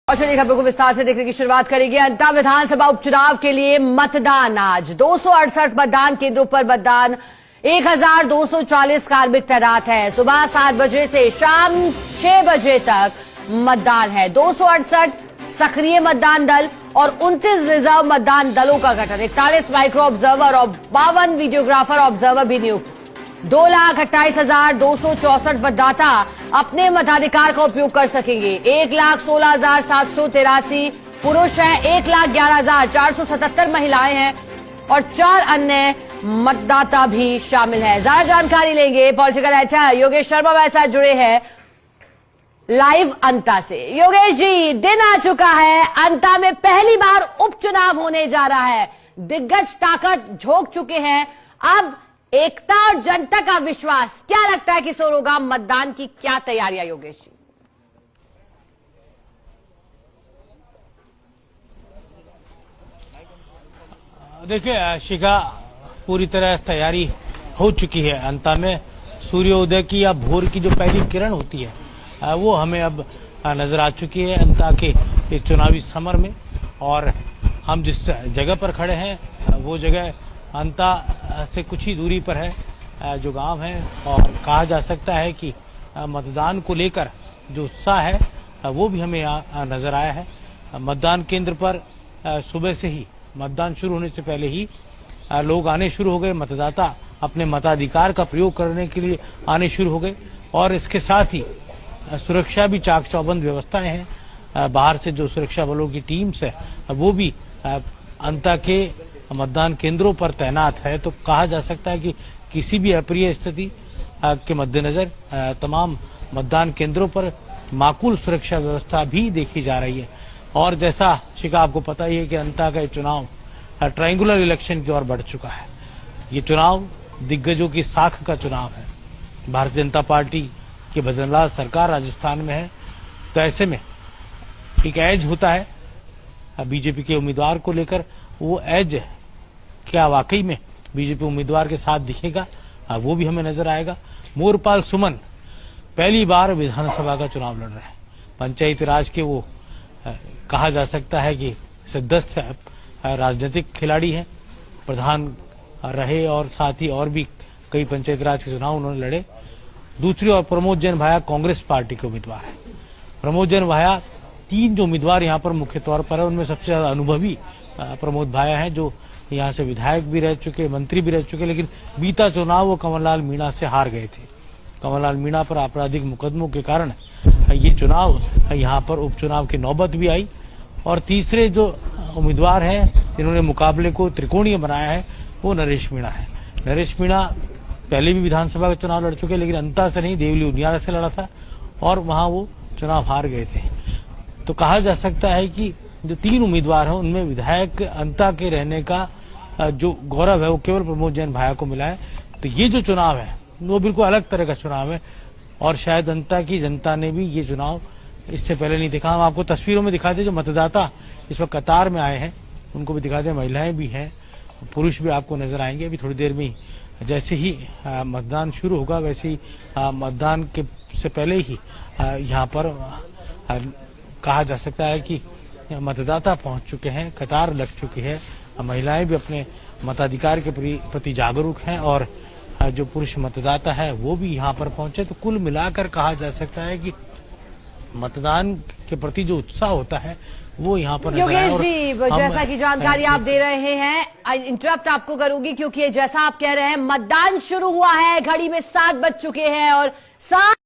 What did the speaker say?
और चलिए खबरों को विस्तार से देखने की शुरुआत करेंगे। अंता विधानसभा उपचुनाव के लिए मतदान आज 268 मतदान केंद्रों पर मतदान 1240 कार्मिक तैनात है। सुबह 7 बजे से शाम 6 बजे तक मतदान है। 268 सक्रिय मतदान दल और 29 रिजर्व मतदान दलों का गठन, 41 माइक्रो ऑब्जर्वर और 52 वीडियोग्राफर ऑब्जर्वर भी नियुक्त। 2,28,264 मतदाता अपने मताधिकार का उपयोग कर सकेंगे। 1,16,783 पुरुष हैं, 1,11,477 महिलाएं हैं और 4 अन्य मतदाता भी शामिल हैं। ज्यादा जानकारी लेंगे पॉलिटिकल एडिटर योगेश शर्मा हमारे साथ जुड़े हैं लाइव अंता से। योगेश जी, दिन आ चुका है, अंता में पहली बार उपचुनाव होने जा रहा है। दिग्गज ताकत झोंक चुके हैं, अब एकता और जनता का विश्वास, क्या लगता है किस ओर होगा? मतदान की क्या तैयारियां योगेश जी? देखिए शिखा, पूरी तरह तैयारी हो चुकी है। अंता में सूर्योदय की या भोर की जो पहली किरण होती है वो हमें अब नजर आ चुकी है अंता के इस चुनावी समर में। और हम जिस जगह पर खड़े हैं वो जगह अंता से कुछ ही दूरी पर है, जो गांव है। और कहा जा सकता है कि मतदान को लेकर जो उत्साह है वो भी हमें नजर आया है। मतदान केंद्र पर सुबह से ही, मतदान शुरू होने से पहले ही लोग आने शुरू हो गए। मतदाता अपने मताधिकार का प्रयोग करने के लिए आने शुरू हो गए और इसके साथ ही सुरक्षा भी चाक चौबंद व्यवस्थाएं हैं। बाहर से जो सुरक्षा बलों की टीम्स है वो भी अंता के मतदान केंद्रों पर तैनात है। तो कहा जा सकता है कि किसी भी अप्रिय स्थिति के मद्देनजर तमाम मतदान केंद्रों पर माकूल सुरक्षा व्यवस्था भी देखी जा रही है। और जैसा शिका आपको पता ही है कि अंता का चुनाव ट्रायंगुलर इलेक्शन की ओर बढ़ चुका है। ये चुनाव दिग्गजों की साख का चुनाव है। भारतीय जनता पार्टी की भजनलाल सरकार राजस्थान में है, तो ऐसे में एक एज होता है बीजेपी के उम्मीदवार को लेकर। वो एज क्या वाकई में बीजेपी उम्मीदवार के साथ दिखेगा वो भी हमें नजर आएगा। मोरपाल सुमन पहली बार विधानसभा का चुनाव लड़ रहे हैं। पंचायती राज के वो कहा जा सकता है कि सिद्धस्थ राजनीतिक खिलाड़ी हैं, प्रधान रहे और साथ ही और भी कई पंचायती राज के चुनाव उन्होंने लड़े। दूसरी ओर प्रमोद जैन भाया कांग्रेस पार्टी के उम्मीदवार है। प्रमोद जैन भाया, 3 जो उम्मीदवार यहाँ पर मुख्य तौर पर है उनमें सबसे ज्यादा अनुभवी प्रमोद भाया है, जो यहाँ से विधायक भी रह चुके, मंत्री भी रह चुके, लेकिन बीता चुनाव वो कमललाल मीणा से हार गए थे। कमललाल मीणा पर आपराधिक मुकदमों के कारण ये चुनाव, यहाँ पर उपचुनाव की नौबत भी आई। और तीसरे जो उम्मीदवार हैं जिन्होंने मुकाबले को त्रिकोणीय बनाया है वो नरेश मीणा है। नरेश मीणा पहले भी विधानसभा का चुनाव लड़ चुके, लेकिन अंता से नहीं, देवली उनियारा से लड़ा था और वहां वो चुनाव हार गए थे। तो कहा जा सकता है कि जो 3 उम्मीदवार हैं उनमें विधायक अंता के रहने का जो गौरव है वो केवल प्रमोद जैन भाया को मिला है। तो ये जो चुनाव है वो बिल्कुल अलग तरह का चुनाव है और शायद अंता की जनता ने भी ये चुनाव इससे पहले नहीं देखा। हम आपको तस्वीरों में दिखाते, जो मतदाता इस वक्त कतार में आए हैं उनको भी दिखाते, महिलाएं भी हैं, पुरुष भी आपको नजर आएंगे। अभी थोड़ी देर में ही जैसे ही मतदान शुरू होगा वैसे ही मतदान के से पहले ही यहाँ पर कहा जा सकता है कि मतदाता पहुंच चुके हैं, कतार लग चुकी है। महिलाएं भी अपने मताधिकार के प्रति जागरूक हैं और जो पुरुष मतदाता है वो भी यहाँ पर पहुंचे। तो कुल मिलाकर कहा जा सकता है कि मतदान के प्रति जो उत्साह होता है वो यहाँ पर योगेश जी, जैसा कि जानकारी आप दे रहे हैं, इंटरप्ट आपको करूंगी क्योंकि जैसा आप कह रहे हैं मतदान शुरू हुआ है, घड़ी में 7 बज चुके हैं और 7